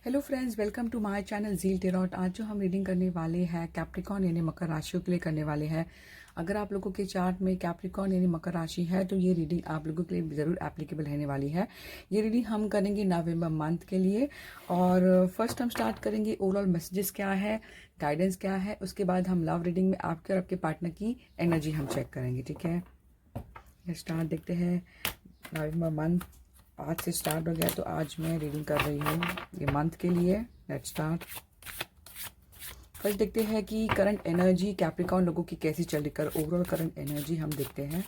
Hello friends, welcome to my channel Zeel tarot. आज जो हम रीडिंग करने वाले हैं कैप्रिकॉर्न यानी मकर राशियों के लिए करने वाले हैं। अगर आप लोगों के चार्ट में कैप्रिकॉर्न यानी मकर राशि है तो ये रीडिंग आप लोगों के लिए ज़रूर एप्लीकेबल रहने वाली है। ये रीडिंग हम करेंगे नवंबर मंथ के लिए। और फर्स्ट हम स्टार्ट करेंगे ओवरऑल मैसेजेस क्या है, गाइडेंस क्या है। उसके बाद हम लव रीडिंग में आपके और आपके पार्टनर की एनर्जी हम चेक करेंगे। ठीक है, स्टार्ट देखते हैं। नवंबर मंथ आज से स्टार्ट हो गया तो आज मैं रीडिंग कर रही हूँ ये मंथ के लिए। Let's start. फर्स्ट देखते हैं कि करंट एनर्जी कैप्रिकॉर्न लोगों की कैसी चल रही है। ओवरऑल करंट एनर्जी हम देखते हैं।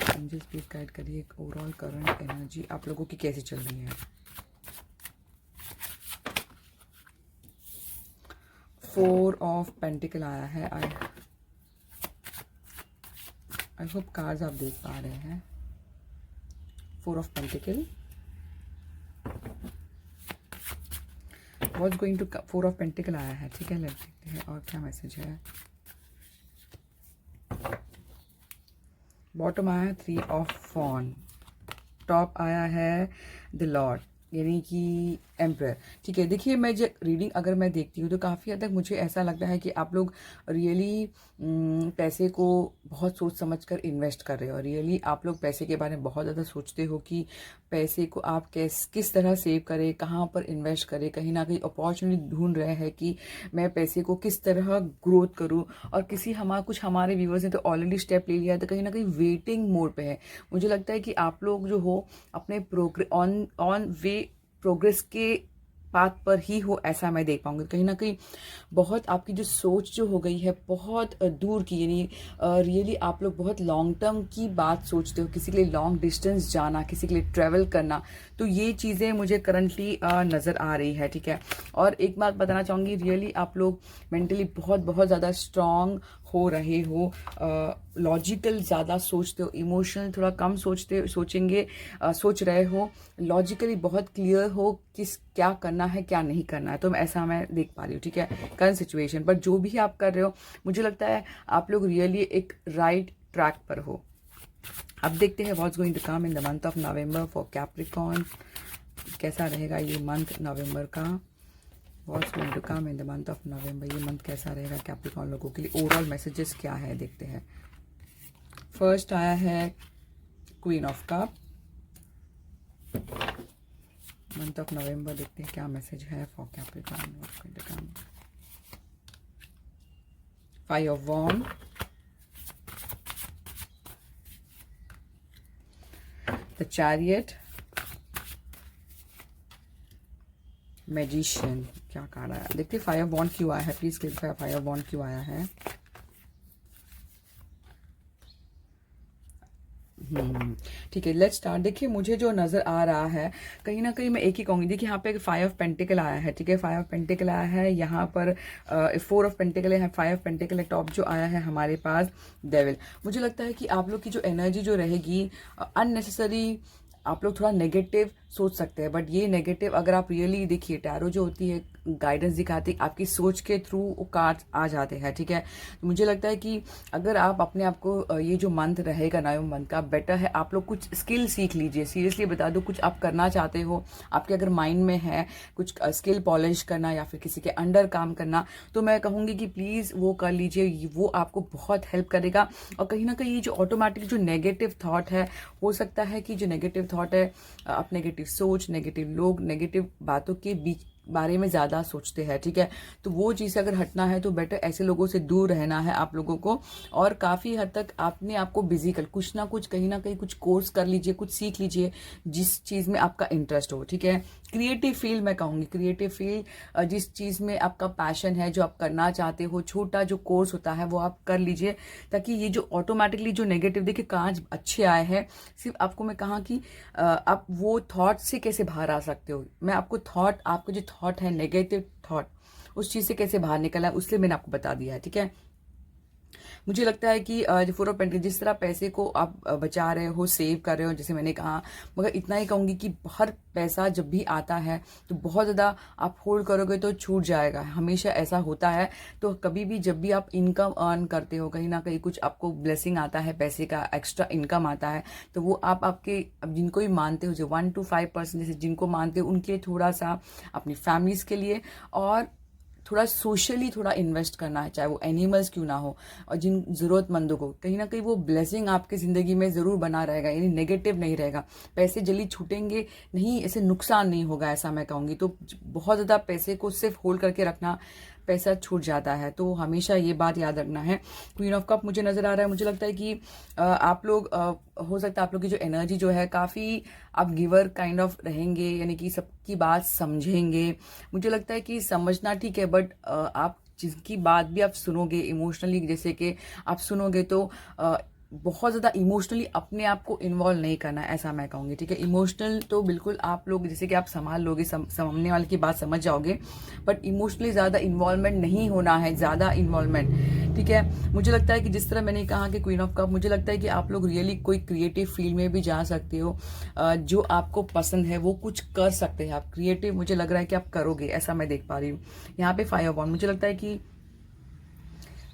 एंजल्स प्लीज गाइड करिए, ओवरऑल करंट एनर्जी आप लोगों की कैसी चल रही है। 4 ऑफ पेंटिकल आया है। आई होप कार्ड्स आप देख पा रहे हैं। 4 of pentacle, was going to 4 of pentacle आया है। ठीक है, लेट देखते हैं और क्या मैसेज है। बॉटम आया है 3 ऑफ फॉन, टॉप आया है द लॉर्ड यानी कि एम्परर। ठीक है, देखिए मैं जब रीडिंग अगर मैं देखती हूँ तो काफ़ी हद तक मुझे ऐसा लगता है कि आप लोग रियली पैसे को बहुत सोच समझ कर इन्वेस्ट कर रहे हो। रियली आप लोग पैसे के बारे में बहुत ज़्यादा सोचते हो कि पैसे को आप किस तरह सेव करें, कहाँ पर इन्वेस्ट करें। कहीं ना कहीं अपॉर्चुनिटी ढूंढ रहे हैं कि मैं पैसे को किस तरह ग्रोथ करूँ। और कुछ हमारे व्यूअर्स ने तो ऑलरेडी स्टेप ले लिया है, तो कहीं ना कहीं वेटिंग मोड पे है। मुझे लगता है कि आप लोग जो हो अपने ऑन वे प्रोग्रेस के पाथ पर ही हो, ऐसा मैं देख पाऊंगी। कहीं ना कहीं बहुत आपकी जो सोच जो हो गई है बहुत दूर की, यानी रियली आप लोग बहुत लॉन्ग टर्म की बात सोचते हो। किसी के लिए लॉन्ग डिस्टेंस जाना, किसी के लिए ट्रैवल करना, तो ये चीज़ें मुझे करंटली नज़र आ रही है। ठीक है, और एक बात बताना चाहूँगी, रियली आप लोग मेंटली बहुत बहुत ज़्यादा स्ट्रांग हो रहे हो। लॉजिकल ज़्यादा सोचते हो, इमोशनल थोड़ा कम सोच रहे हो। लॉजिकली बहुत क्लियर हो किस क्या करना है क्या नहीं करना है। तो ऐसा मैं देख पा रही हूँ। ठीक है, करंट सिचुएशन पर जो भी आप कर रहे हो, मुझे लगता है आप लोग रियली एक राइट ट्रैक पर हो। अब देखते हैं what's going to come in the month of November for Capricorn. कैसा रहेगा ये मंथ नवंबर का। What's going to come in the month of November, ये मंथ कैसा रहेगा कैप्रिकॉर्न लोगों के लिए। ओवरऑल मैसेजेस क्या है देखते हैं। फर्स्ट आया है queen of cup. Month of November देखते हैं क्या मैसेज है for Capricorn. What's going to come. 5 of wand, the chariot, magician. क्या कार्ड आया देखते हैं। 5 ऑफ वॉन्ड क्यों आया है, प्लीज क्लियर। 5 ऑफ वॉन्ड क्यों आया है। ठीक है, लेट्स स्टार्ट। देखिए मुझे जो नज़र आ रहा है, कहीं ना कहीं मैं एक ही कहूँगी। देखिए यहाँ पे 5 ऑफ पेंटिकल आया है। ठीक है, 5 ऑफ पेंटिकल आया है। यहाँ पर 4 ऑफ पेंटिकल है, 5 ऑफ पेंटिकल है। टॉप जो आया है हमारे पास डेविल। मुझे लगता है कि आप लोग की जो एनर्जी जो रहेगी अननेसेसरी, आप लोग थोड़ा नेगेटिव सोच सकते हैं। बट ये नेगेटिव अगर आप रियली देखिए, टैरो जो होती है गाइडेंस दिखाती है, आपकी सोच के थ्रू वो कार्ड्स आ जाते हैं। ठीक है, तो मुझे लगता है कि अगर आप अपने आप को ये जो मंथ रहेगा नवंबर मंथ का, बेटर है आप लोग कुछ स्किल सीख लीजिए। सीरियसली बता दो, कुछ आप करना चाहते हो, आपके अगर माइंड में है कुछ स्किल पॉलिश करना या फिर किसी के अंडर काम करना, तो मैं कहूँगी कि प्लीज़ वो कर लीजिए। वो आपको बहुत हेल्प करेगा। और कहीं ना कहीं ये जो ऑटोमेटिक जो नेगेटिव थॉट है, हो सकता है कि जो नेगेटिव थॉट है, आप नेगेटिव सोच, नेगेटिव लोग, नेगेटिव बातों के बीच बारे में ज़्यादा सोचते हैं। ठीक है, तो वो चीज़ अगर हटना है तो बेटर ऐसे लोगों से दूर रहना है आप लोगों को। और काफ़ी हद तक आपने आपको बिजी कर, कुछ ना कुछ कहीं ना कहीं कुछ कोर्स कर लीजिए, कुछ सीख लीजिए जिस चीज़ में आपका इंटरेस्ट हो। ठीक है, क्रिएटिव फील्ड मैं कहूँगी, क्रिएटिव फील्ड जिस चीज़ में आपका पैशन है, जो आप करना चाहते हो, छोटा जो कोर्स होता है वो आप कर लीजिए, ताकि ये जो ऑटोमेटिकली जो नेगेटिव, देखिए कांच अच्छे आए हैं। सिर्फ आपको मैं कहा कि आप वो थॉट से कैसे बाहर आ सकते हो। मैं आपको थॉट, आपका जो थॉट है नेगेटिव थॉट, उस चीज़ से कैसे बाहर निकलना है, उसलिए मैंने आपको बता दिया है। ठीक है, मुझे लगता है कि जो 4 ऑफ पेंटिकल, जिस तरह पैसे को आप बचा रहे हो, सेव कर रहे हो, जैसे मैंने कहा, मगर इतना ही कहूँगी कि हर पैसा जब भी आता है तो बहुत ज़्यादा आप होल्ड करोगे तो छूट जाएगा, हमेशा ऐसा होता है। तो कभी भी जब भी आप इनकम अर्न करते हो, कहीं ना कहीं कुछ आपको ब्लेसिंग आता है, पैसे का एक्स्ट्रा इनकम आता है, तो वो आप आपके अब जिनको भी मानते हो, जो 1 to 5% जैसे जिनको मानते हो, उनके लिए थोड़ा सा, अपनी फैमिलीज़ के लिए, और थोड़ा सोशली थोड़ा इन्वेस्ट करना है, चाहे वो एनिमल्स क्यों ना हो, और जिन ज़रूरतमंदों को, कहीं ना कहीं वो ब्लेसिंग आपकी ज़िंदगी में ज़रूर बना रहेगा, यानी नेगेटिव नहीं रहेगा। पैसे जल्दी छूटेंगे नहीं, ऐसे नुकसान नहीं होगा, ऐसा मैं कहूँगी। तो बहुत ज़्यादा पैसे को सिर्फ होल्ड करके रखना, पैसा छूट जाता है, तो हमेशा ये बात याद रखना है। क्वीन ऑफ कप मुझे नज़र आ रहा है, मुझे लगता है कि आप लोग हो सकता है आप लोग की जो एनर्जी जो है, काफ़ी आप गिवर काइंड ऑफ रहेंगे, यानी कि सबकी बात समझेंगे। मुझे लगता है कि समझना ठीक है, बट आप जिसकी बात भी आप सुनोगे इमोशनली, जैसे कि आप सुनोगे तो बहुत ज़्यादा इमोशनली अपने आप को इन्वॉल्व नहीं करना है, ऐसा मैं कहूँगी, ठीक है। इमोशनल तो बिल्कुल आप लोग जैसे कि आप संभाल लोगे, सामने वाले की बात समझ जाओगे, बट इमोशनली ज़्यादा इन्वॉल्वमेंट नहीं होना है, ज़्यादा इन्वॉल्वमेंट, ठीक है। मुझे लगता है कि जिस तरह मैंने कहा कि क्वीन ऑफ कप, मुझे लगता है कि आप लोग रियली कोई क्रिएटिव फील्ड में भी जा सकते हो, जो आपको पसंद है वो कुछ कर सकते हैं आप, क्रिएटिव मुझे लग रहा है कि आप करोगे, ऐसा मैं देख पा रही हूँ। यहाँ पे 5 ऑफ वॉन्ड, मुझे लगता है कि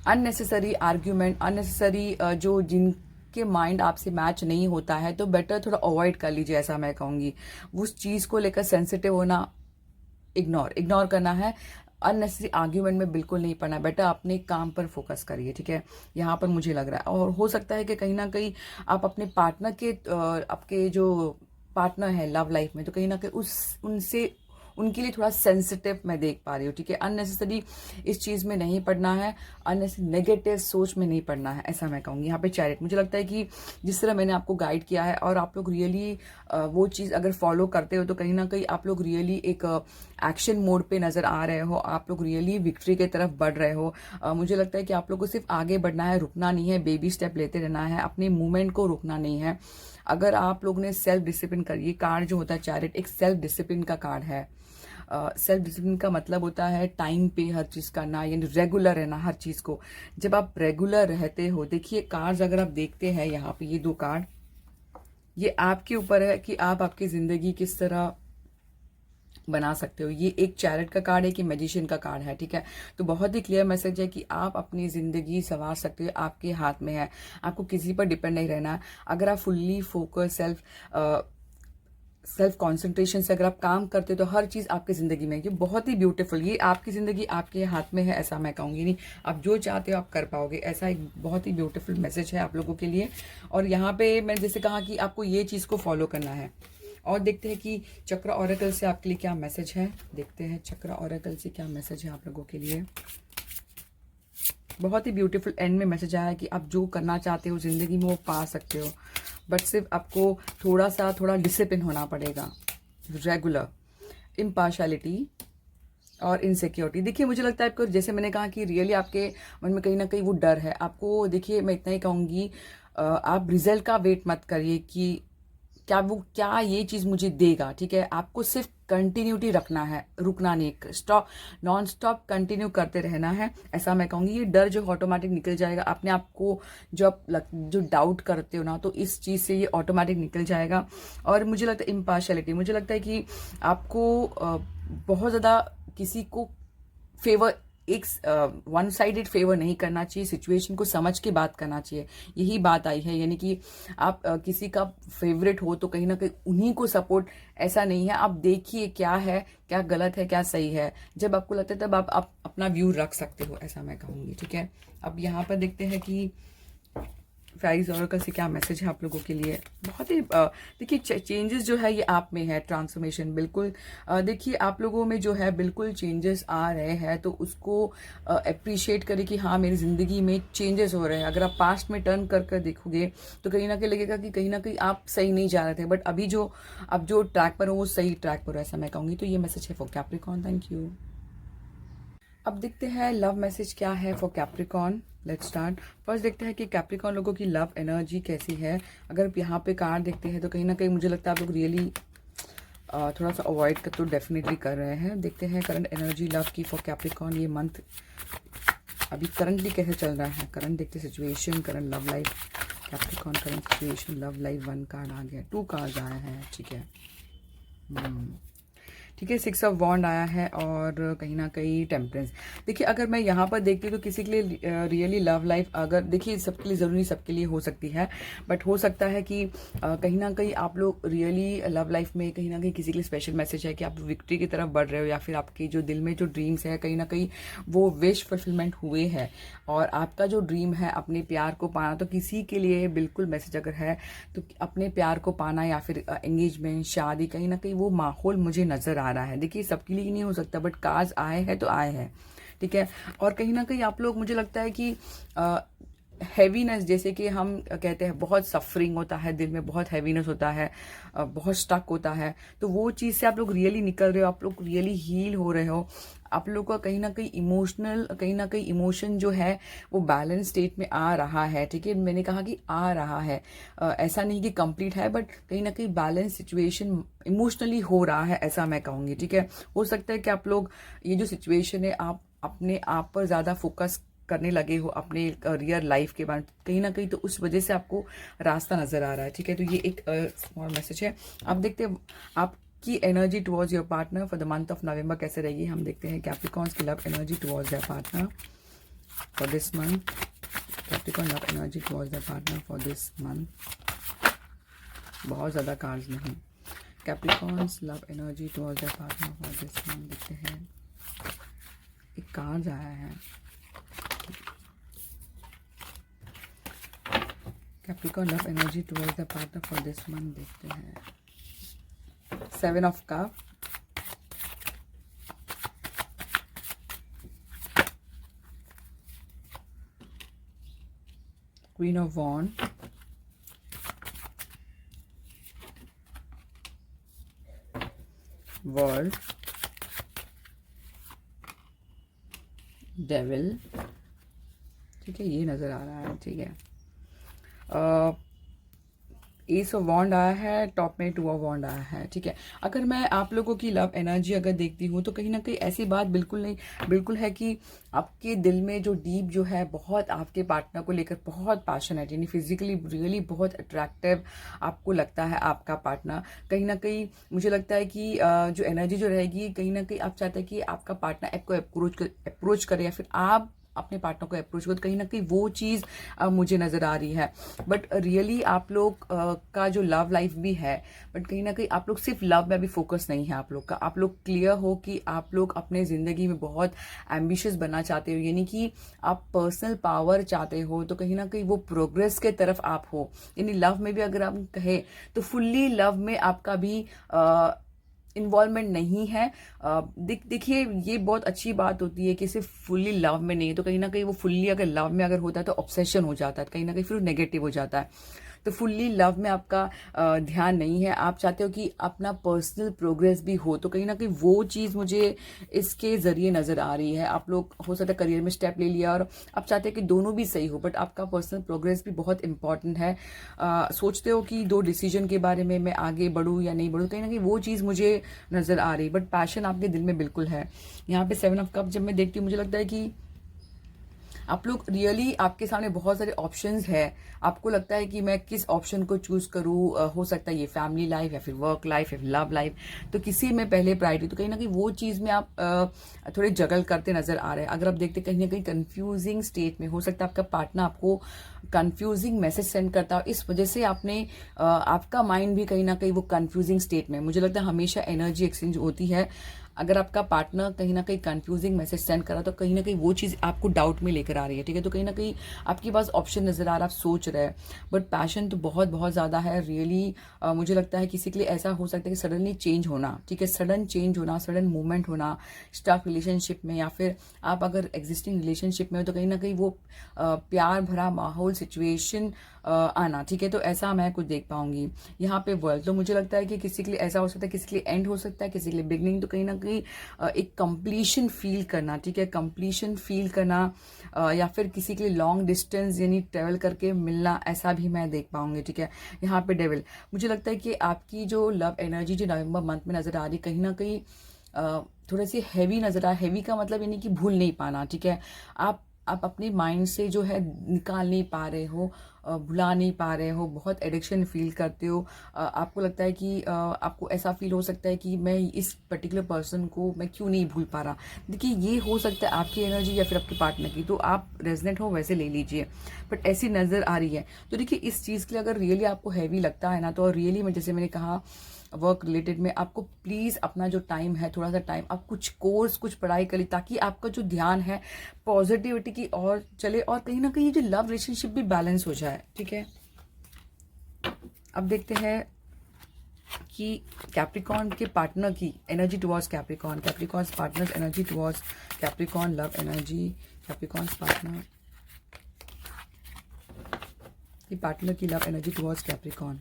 अननेसेसरी आर्ग्यूमेंट, अननेसेसरी जो जिनके माइंड आपसे मैच नहीं होता है, तो बेटर थोड़ा अवॉइड कर लीजिए, ऐसा मैं कहूँगी। उस चीज़ को लेकर सेंसिटिव होना, इग्नोर करना है। अननेसेसरी आर्ग्यूमेंट में बिल्कुल नहीं पड़ना, बेटर अपने काम पर फोकस करिए, ठीक है। यहाँ पर मुझे लग रहा है, और हो सकता है कि कहीं ना कहीं आप अपने पार्टनर के आपके जो पार्टनर है लव लाइफ में, तो कहीं ना कहीं उनसे उनके लिए थोड़ा सेंसिटिव मैं देख पा रही हूँ, ठीक है। अननेसेसरी इस चीज़ में नहीं पड़ना है, अननेसेसरी नेगेटिव सोच में नहीं पड़ना है, ऐसा मैं कहूँगी। यहाँ पे चैरिट, मुझे लगता है कि जिस तरह मैंने आपको गाइड किया है, और आप लोग रियली वो चीज़ अगर फॉलो करते हो, तो कहीं ना कहीं आप लोग रियली एक एक्शन मोड पे नज़र आ रहे हो, आप लोग रियली विक्ट्री की तरफ बढ़ रहे हो। मुझे लगता है कि आप लोग को सिर्फ आगे बढ़ना है, रुकना नहीं है, बेबी स्टेप लेते रहना है, अपने मूवमेंट को रुकना नहीं है। अगर आप लोग ने सेल्फ डिसिप्लिन करिए, कार्ड जो होता है चैरिट एक सेल्फ डिसिप्लिन का कार्ड है। सेल्फ डिसिप्लिन का मतलब होता है टाइम पे हर चीज़ करना, यानी रेगुलर रहना हर चीज़ को। जब आप रेगुलर रहते हो, देखिए कार्ड्स अगर आप देखते हैं यहाँ पे, ये 2 कार्ड, ये आपके ऊपर है कि आप आपकी ज़िंदगी किस तरह बना सकते हो। ये एक चैरिट का कार्ड है कि मैजिशियन का कार्ड है, ठीक है। तो बहुत ही क्लियर मैसेज है कि आप अपनी ज़िंदगी संवार सकते हो, आपके हाथ में है, आपको किसी पर डिपेंड नहीं रहना है। अगर आप फुल्ली फोकस सेल्फ कॉन्सेंट्रेशन से अगर आप काम करते हो, तो हर चीज़ आपकी ज़िंदगी में, ये बहुत ही ब्यूटीफुल, ये आपकी ज़िंदगी आपके हाथ में है, ऐसा मैं कहूँगी। नहीं, आप जो चाहते हो आप कर पाओगे, ऐसा एक बहुत ही ब्यूटीफुल मैसेज है आप लोगों के लिए। और यहाँ पे मैंने जैसे कहा कि आपको ये चीज़ को फॉलो करना है। और देखते हैं कि चक्र ऑरेकल से आपके लिए क्या मैसेज है, देखते हैं चक्र ऑरेकल से क्या मैसेज है आप लोगों के लिए। बहुत ही ब्यूटीफुल एंड में मैसेज आया है कि आप जो करना चाहते हो ज़िंदगी में वो पा सकते हो, बट सिर्फ आपको थोड़ा डिसिप्लिन होना पड़ेगा, रेगुलर, इम्पार्शलिटी और इनसिक्योरिटी। देखिए मुझे लगता है आपको, जैसे मैंने कहा कि रियली आपके मन में कहीं ना कहीं वो डर है आपको। देखिए मैं इतना ही कहूँगी, आप रिजल्ट का वेट मत करिए कि क्या ये चीज़ मुझे देगा, ठीक है। आपको सिर्फ कंटिन्यूटी रखना है, रुकना नहीं, नॉन स्टॉप कंटिन्यू करते रहना है, ऐसा मैं कहूँगी। ये डर जो ऑटोमेटिक निकल जाएगा अपने आप को, जो डाउट करते हो ना, तो इस चीज़ से ये ऑटोमेटिक निकल जाएगा। और मुझे लगता है इम्पार्शलिटी, मुझे लगता है कि आपको बहुत ज़्यादा किसी को फेवर, एक वन साइडेड फेवर नहीं करना चाहिए, सिचुएशन को समझ के बात करना चाहिए, यही बात आई है। यानी कि आप किसी का फेवरेट हो तो कहीं ना कहीं उन्हीं को सपोर्ट, ऐसा नहीं है। आप देखिए क्या है, क्या गलत है, क्या सही है, जब आपको लगता है तब आप अपना व्यू रख सकते हो, ऐसा मैं कहूँगी, ठीक है। अब यहाँ पर देखते हैं कि फेरीज ऑरेकल से क्या मैसेज है आप लोगों के लिए। बहुत ही देखिए चेंजेस जो है ये आप में है, ट्रांसफॉर्मेशन बिल्कुल। देखिए आप लोगों में जो है बिल्कुल चेंजेस आ रहे हैं, तो उसको अप्रिशिएट करें कि हाँ मेरी ज़िंदगी में चेंजेस हो रहे हैं। अगर आप पास्ट में टर्न कर कर देखोगे तो कहीं ना कहीं लगेगा कि कहीं ना कहीं आप सही नहीं जा रहे थे, बट अभी जो अब जो ट्रैक पर हो वो सही ट्रैक पर हो, ऐसा मैं कहूँगी। तो ये मैसेज है फॉर कैप्रिकॉर्न। Thank you. अब देखते हैं लव मैसेज क्या है for Capricorn. Let's start. First देखते हैं कि कैप्रिकॉर्न लोगों की लव एनर्जी कैसी है। अगर आप यहाँ पे कार्ड देखते हैं तो कहीं ना कहीं मुझे लगता है आप लोग रियली थोड़ा सा अवॉइड कर तो डेफिनेटली कर रहे हैं। देखते हैं करंट एनर्जी लव की फॉर कैप्रिकॉर्न ये मंथ अभी करंटली कैसे चल रहा है, करंट देखते situation, current love life, Capricorn current situation, love life. 1 card आ गया, 2 कार्ड आए हैं, ठीक है। ठीक है, 6 ऑफ वॉन्ड आया है और कहीं ना कहीं टेम्परेंस। देखिए अगर मैं यहाँ पर देखती हूँ तो किसी के लिए रियली लव लाइफ, अगर देखिए सबके लिए ज़रूरी सबके लिए हो सकती है, बट हो सकता है कि कहीं ना कहीं आप लोग रियली लव लाइफ में कहीं ना कहीं किसी के लिए स्पेशल मैसेज है कि आप विक्ट्री की तरफ बढ़ रहे हो, या फिर आपके जो दिल में जो ड्रीम्स है कहीं ना कहीं वो विश फुलफिलमेंट हुए हैं, और आपका जो ड्रीम है अपने प्यार को पाना, तो किसी के लिए बिल्कुल मैसेज अगर है तो अपने प्यार को पाना या फिर एंगेजमेंट, शादी, कहीं ना कहीं वो माहौल मुझे नज़र आ रहा है। देखिए सबके लिए नहीं हो सकता, बट कार्ड्स आए हैं तो आए हैं, ठीक है। और कहीं ना कहीं आप लोग, मुझे लगता है कि हैवीनेस, जैसे कि हम कहते हैं बहुत सफरिंग होता है दिल में, बहुत हैवीनेस होता है, बहुत स्टक होता है, तो वो चीज़ से आप लोग रियली निकल रहे हो, आप लोग रियली हील हो रहे हो। आप लोग का कहीं ना कहीं इमोशनल, कहीं ना कहीं इमोशन जो है वो बैलेंस स्टेट में आ रहा है, ठीक है। मैंने कहा कि आ रहा है, ऐसा नहीं कि कंप्लीट है, बट कहीं ना कहीं बैलेंस सिचुएशन इमोशनली हो रहा है, ऐसा मैं कहूँगी, ठीक है। हो सकता है कि आप लोग ये जो सिचुएशन है आप अपने आप पर ज़्यादा फोकस करने लगे हो, अपने रियल लाइफ के बारे में, कहीं ना कहीं तो उस वजह से आपको रास्ता नज़र आ रहा है, ठीक है। तो ये एक स्मॉल मैसेज है। आप देखते हैं आपकी energy towards your partner for the month of नवंबर कैसे रहेगी। हम देखते हैं कैप्रिकॉर्न्स की love energy towards their partner for this month. Capricorn love energy towards their partner for this month. बहुत ज़्यादा कार्ड्स नहीं। Capricorns love energy towards their partner for this month. देखते हैं, एक कार्ड आया है, Capricorn love energy towards the partner for this month. देखते हैं 7 of cup, queen of wand, world, devil, ठीक है, ये नज़र आ रहा है, ठीक है। एस ऑफ वॉन्ड आया है, टॉप में 2 ऑफ वॉन्ड आया है, ठीक है। अगर मैं आप लोगों की लव एनर्जी अगर देखती हूँ तो कहीं ना कहीं ऐसी बात बिल्कुल नहीं, बिल्कुल है कि आपके दिल में जो डीप जो है बहुत आपके पार्टनर को लेकर बहुत पैशनेट, यानी फिजिकली रियली बहुत अट्रैक्टिव आपको लगता है आपका पार्टनर। कहीं ना कहीं मुझे लगता है कि जो एनर्जी जो रहेगी, कहीं ना कहीं आप चाहते हैं कि आपका पार्टनर आपको अप्रोच करे, या फिर आप अपने पार्टनर को अप्रोच करो, तो कहीं ना कहीं वो चीज़ मुझे नज़र आ रही है। बट रियली आप लोग का जो लव लाइफ भी है, बट कहीं ना कहीं आप लोग सिर्फ लव में भी फोकस नहीं है आप लोग का। आप लोग क्लियर हो कि आप लोग अपने ज़िंदगी में बहुत एम्बिशियस बनना चाहते हो, यानी कि आप पर्सनल पावर चाहते हो, तो कहीं ना कहीं वो प्रोग्रेस के तरफ आप हो। यानी लव में भी अगर आप कहें तो फुल्ली लव में आपका भी इन्वॉल्वमेंट नहीं है। देखिए ये बहुत अच्छी बात होती है कि सिर्फ फुल्ली लव में नहीं है, तो कहीं ना कहीं वो फुल्ली अगर लव में अगर होता है तो ऑब्सेशन हो जाता है, कहीं ना कहीं फिर नेगेटिव हो जाता है। तो फुल्ली लव में आपका ध्यान नहीं है, आप चाहते हो कि अपना पर्सनल प्रोग्रेस भी हो, तो कहीं ना कहीं वो चीज़ मुझे इसके ज़रिए नज़र आ रही है। आप लोग हो सकता है करियर में स्टेप ले लिया और आप चाहते हैं कि दोनों भी सही हो, बट आपका पर्सनल प्रोग्रेस भी बहुत इंपॉर्टेंट है। सोचते हो कि 2 डिसीजन के बारे में मैं आगे बढ़ूँ या नहीं बढ़ूँ, कहीं ना कहीं वो चीज़ मुझे नज़र आ रही, बट पैशन आपके दिल में बिल्कुल है। यहाँ पे 7 ऑफ कप जब मैं देखती हूँ मुझे लगता है कि आप लोग रियली, आपके सामने बहुत सारे ऑप्शंस है, आपको लगता है कि मैं किस ऑप्शन को चूज करूँ। हो सकता है ये फैमिली लाइफ या फिर वर्क लाइफ या फिर लव लाइफ, तो किसी में पहले प्रायोरिटी, तो कहीं ना कहीं वो चीज़ में आप थोड़े जगल करते नजर आ रहे हैं। अगर आप देखते कहीं ना कहीं कंफ्यूजिंग स्टेट में, हो सकता है आपका पार्टनर आपको कंफ्यूजिंग मैसेज सेंड करता हो, इस वजह से आपने आपका माइंड भी कहीं ना कहीं वो कंफ्यूजिंग स्टेट में, मुझे लगता है हमेशा एनर्जी एक्सचेंज होती है। अगर आपका पार्टनर कहीं ना कहीं कंफ्यूजिंग मैसेज सेंड करा तो कहीं ना कहीं वो चीज़ आपको डाउट में लेकर आ रही है, ठीक है। तो कहीं ना कहीं आपके पास ऑप्शन नज़र आ रहा है, आप सोच रहे हैं, बट पैशन तो बहुत बहुत ज़्यादा है रियली। मुझे लगता है किसी के लिए ऐसा हो सकता है कि सडनली चेंज होना, ठीक है, सडन चेंज होना, सडन मूवमेंट होना स्टाफ रिलेशनशिप में, या फिर आप अगर एग्जिस्टिंग रिलेशनशिप में हो तो कहीं ना कहीं वो प्यार भरा माहौल सिचुएशन आना, ठीक है। तो ऐसा मैं कुछ देख पाऊंगी यहाँ पे वर्ल्ड। तो मुझे लगता है कि किसी के लिए ऐसा हो सकता है, किसी के लिए एंड हो सकता है, किसी के लिए बिगनिंग, तो कहीं ना कहीं एक कंप्लीशन फील करना, ठीक है, कंप्लीशन फील करना, या फिर किसी के लिए लॉन्ग डिस्टेंस यानी ट्रेवल करके मिलना, ऐसा भी मैं देख पाऊंगी, ठीक है। यहाँ पे डेविल, मुझे लगता है कि आपकी जो लव एनर्जी जो नवंबर मंथ में नजर आ रही, कहीं ना कहीं थोड़ी सी हैवी नजर आ, हैवी का मतलब यानी कि भूल नहीं पाना, ठीक है। आप अपने माइंड से जो है निकाल नहीं पा रहे हो, भुला नहीं पा रहे हो, बहुत एडिक्शन फील करते हो। आपको लगता है कि आपको ऐसा फील हो सकता है कि मैं इस पर्टिकुलर पर्सन को मैं क्यों नहीं भूल पा रहा। देखिए ये हो सकता है आपकी एनर्जी या फिर आपके पार्टनर की, तो आप रेजनेंट हो वैसे ले लीजिए, बट ऐसी नज़र आ रही है। तो देखिए इस चीज़ के लिए अगर रियली आपको हैवी लगता है ना, तो रियली में जैसे मैंने कहा वर्क रिलेटेड में आपको प्लीज़ अपना जो टाइम है, थोड़ा सा टाइम आप कुछ कोर्स, कुछ पढ़ाई करिए, ताकि आपका जो ध्यान है पॉजिटिविटी की ओर चले और कहीं ना कहीं ये जो लव रिलेशनशिप भी बैलेंस हो जाए। ठीक है, अब देखते हैं कि कैप्रिकॉर्न के पार्टनर की energy towards Capricorn, Capricorns partners energy towards Capricorn, love energy Capricorns partner की, पार्टनर की love energy towards Capricorn.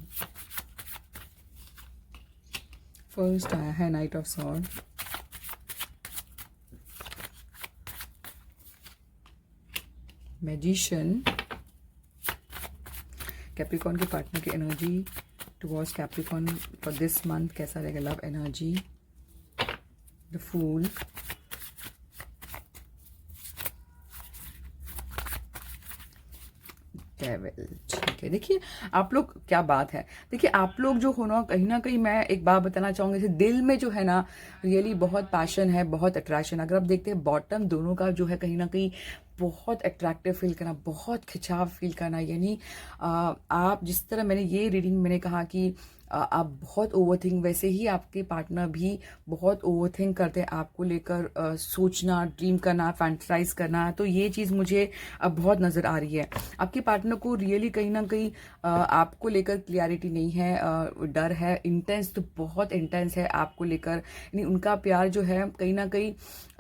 First आया है knight of sword, magician, Capricorn के पार्टनर की energy towards Capricorn for this month कैसा रहेगा love energy, the fool, devil. ठीक है, देखिए आप लोग क्या बात है, देखिए आप लोग जो हो ना कहीं मैं एक बात बताना चाहूँगी, जैसे दिल में जो है ना रियली बहुत पैशन है, बहुत अट्रैक्शन। अगर आप देखते हैं बॉटम दोनों का जो है कहीं ना कहीं बहुत अट्रैक्टिव फील करना, बहुत खिंचाव फील करना, यानी आप जिस तरह मैंने ये रीडिंग मैंने कहा कि आप बहुत ओवरथिंक, वैसे ही आपके पार्टनर भी बहुत ओवरथिंक करते हैं आपको लेकर, सोचना, ड्रीम करना, फैंटसाइज करना। तो ये चीज़ मुझे अब बहुत नज़र आ रही है। आपके पार्टनर को रियली कहीं ना कहीं आपको लेकर क्लियरिटी नहीं है, डर है, इंटेंस तो बहुत इंटेंस है आपको लेकर, यानी उनका प्यार जो है कहीं ना कहीं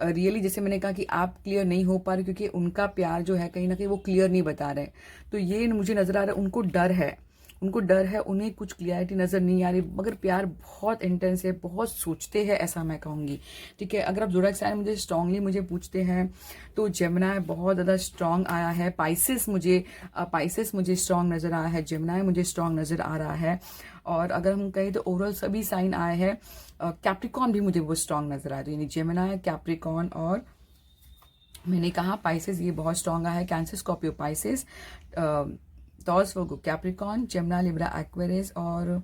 रियली जैसे मैंने कहा कि आप क्लियर नहीं हो पा रहे, क्योंकि उनका प्यार जो है कहीं ना कहीं वो क्लियर नहीं बता रहे। तो ये मुझे नज़र आ रहा है उनको डर है, उनको डर है, उन्हें कुछ क्लियरिटी नज़र नहीं आ रही, मगर प्यार बहुत इंटेंस है, बहुत सोचते हैं, ऐसा मैं कहूँगी। ठीक है, अगर आप ज़ोडिएक साइन मुझे स्ट्रांगली मुझे पूछते हैं तो जेमिनी बहुत ज़्यादा स्ट्रांग आया है, पाइसेस मुझे स्ट्रांग नज़र आया है, जेमिनी मुझे स्ट्रांग नज़र आ रहा है। और अगर हम कहें तो ओवरऑल सभी साइन आए हैं, कैप्रिकॉर्न भी मुझे वो स्ट्रांग नज़र आ रही है, यानी जेमिनी, कैप्रिकॉर्न और मैंने कहा पाइसेस ये बहुत स्ट्रांग आया है, कैंसर, स्कॉर्पियो, पाइसेस, टॉरस, वर्गो, कैप्रिकॉर्न, जेमिनी, लिब्रा, एक्वेरियस और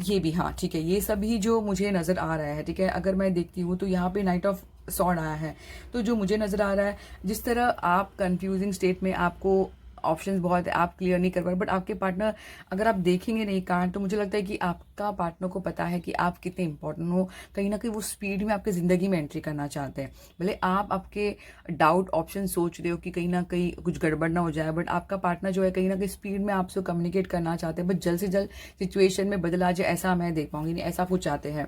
ये भी, हाँ ठीक है, ये सभी जो मुझे नज़र आ रहा है। ठीक है, अगर मैं देखती हूँ तो यहाँ पे नाइट ऑफ सॉर्ड आया है, तो जो मुझे नज़र आ रहा है जिस तरह आप कंफ्यूजिंग स्टेट में, आपको ऑप्शंस बहुत है, आप क्लियर नहीं कर पा रहे, बट आपके पार्टनर अगर आप देखेंगे नहीं कार्ड तो मुझे लगता है कि आपका पार्टनर को पता है कि आप कितने इंपॉर्टेंट हो, कहीं ना कहीं वो स्पीड में आपकी ज़िंदगी में एंट्री करना चाहते हैं। भले आप आपके डाउट ऑप्शन सोच रहे हो कि कहीं ना कहीं कुछ गड़बड़ ना हो जाए, बट आपका पार्टनर जो है कहीं ना कहीं स्पीड में आपसे कम्युनिकेट करना चाहते हैं, बट जल्द से जल्द सिचुएशन में बदला जाए, ऐसा मैं देख पाऊंगी, नहीं ऐसा कुछ चाहते हैं।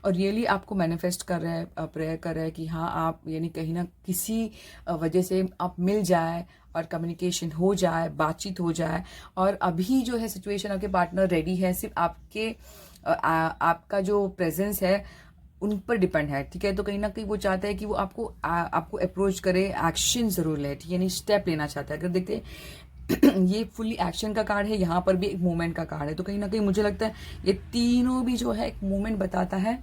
और रियली आपको मैनिफेस्ट कर रहे हैं, प्रेयर कर रहे हैं कि हाँ आप यानी कहीं ना किसी वजह से आप मिल जाए और कम्युनिकेशन हो जाए, बातचीत हो जाए। और अभी जो है सिचुएशन आपके पार्टनर रेडी है, सिर्फ आपके आपका जो प्रेजेंस है उन पर डिपेंड है। ठीक है, तो कहीं ना कहीं वो चाहता है कि वो आपको अप्रोच करे, एक्शन जरूर ले, ठीक है, यानी स्टेप लेना चाहता है। अगर देखते हैं ये फुल्ली एक्शन का कार्ड है, यहाँ पर भी एक मूवमेंट का कार्ड है, तो कहीं ना कहीं मुझे लगता है ये तीनों भी जो है एक मूवमेंट बताता है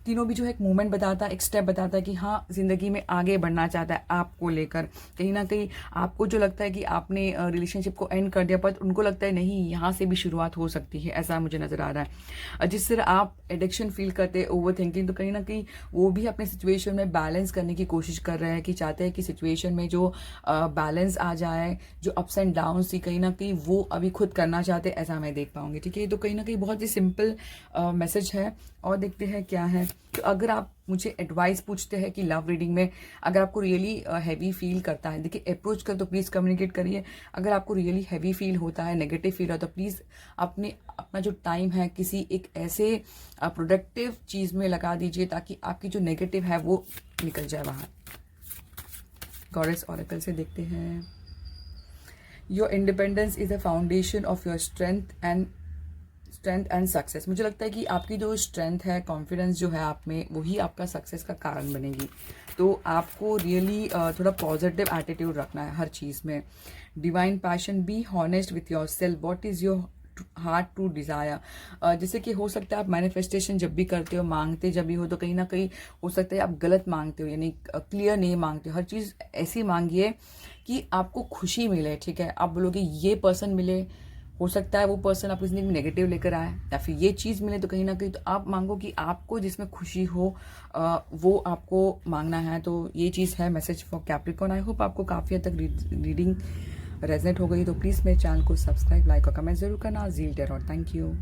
तीनों भी जो है एक मूवमेंट बताता है, एक स्टेप बताता है कि हाँ जिंदगी में आगे बढ़ना चाहता है आपको लेकर। कहीं ना कहीं आपको जो लगता है कि आपने रिलेशनशिप को एंड कर दिया, पर उनको लगता है नहीं, यहाँ से भी शुरुआत हो सकती है, ऐसा मुझे नजर आ रहा है। जिस तरह आप एडिक्शन फील करते हैं, ओवर थिंकिंग, तो कहीं ना कहीं वो भी अपने सिचुएशन में बैलेंस करने की कोशिश कर रहे हैं, कि चाहते हैं कि सिचुएशन में जो बैलेंस आ जाए, जो अप्स एंड डाउन थी कहीं ना कहीं वो अभी खुद करना चाहते हैं, ऐसा मैं देख पाऊंगी। ठीक है, तो कहीं ना कहीं बहुत ही सिंपल मैसेज है। और देखते हैं क्या है। तो अगर आप मुझे एडवाइस पूछते हैं कि लव रीडिंग में अगर आपको रियली हैवी फील करता है, देखिए अप्रोच कर तो प्लीज़ कम्युनिकेट करिए। अगर आपको रियली हैवी फील होता है, नेगेटिव फील होता है, तो प्लीज़ अपना जो टाइम है किसी एक ऐसे प्रोडक्टिव चीज़ में लगा दीजिए, ताकि आपकी जो नेगेटिव है वो निकल जाए बाहर। गॉडेस ऑरेकल से देखते हैं, your independence is the foundation of your strength and success. मुझे लगता है कि आपकी जो स्ट्रेंथ है, कॉन्फिडेंस जो है आप में, वही आपका सक्सेस का कारण बनेगी। तो आपको रियली थोड़ा पॉजिटिव एटीट्यूड रखना है हर चीज़ में। Divine passion, be honest with yourself, what is your hard to desire. जैसे कि हो सकता है आप मैनिफेस्टेशन जब भी करते हो, मांगते जब भी हो, तो कहीं ना कहीं हो सकता है आप गलत मांगते हो, यानी क्लियर नहीं मांगते हो। हर चीज़ ऐसी मांगिए कि आपको खुशी मिले, ठीक है। आप बोलोगे ये पर्सन मिले, हो सकता है वो पर्सन आपकी ज़िंदगी में नेगेटिव लेकर आए, या फिर ये चीज़ मिले, तो कहीं ना कहीं तो आप मांगो कि आपको जिसमें खुशी हो वो आपको मांगना है। तो ये चीज़ है message for Capricorn. I hope आपको काफ़ी हद तक रीडिंग रेजनेट हो गई। तो प्लीज़ मेरे चैनल को सब्सक्राइब, लाइक और कमेंट जरूर करना। Zeel tarot, thank you.